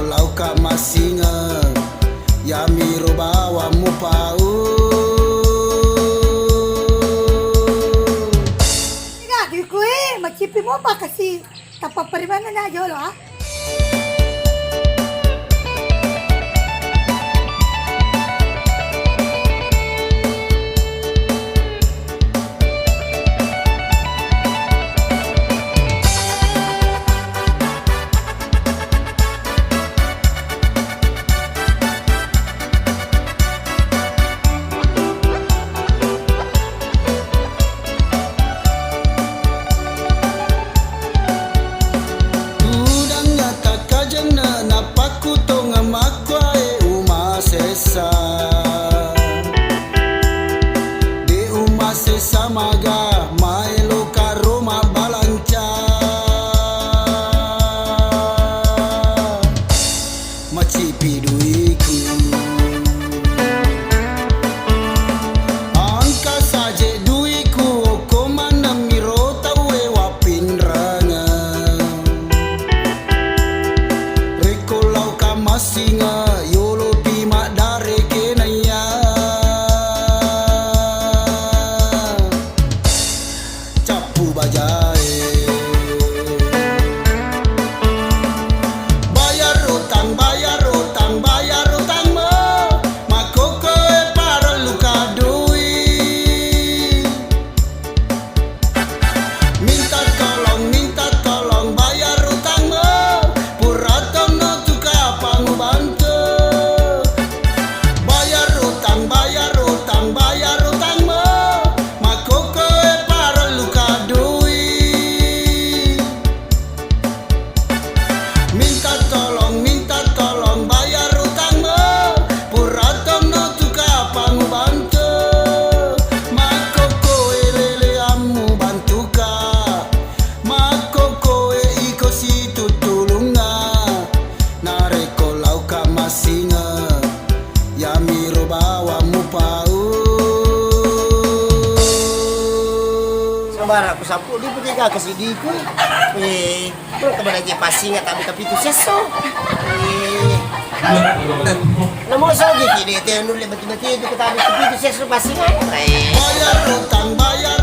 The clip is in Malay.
lau ka masinga ya miro bawa mu pau. Ina di ko machipi mo pa kasi tapapariman na jolo ha. Samaga maelo karoma balanca macipi duiku angka saja duiku komanda miro tawe wapindrana reko lau kamasinga yolo pima dare kenaya Bara aku sapu di petiga ke sidiku. Teman aja pasinga tapi itu seso. Namo so gitu dia nulis betul-betul itu kita tapi itu seso pasinga. Bayar utang bayar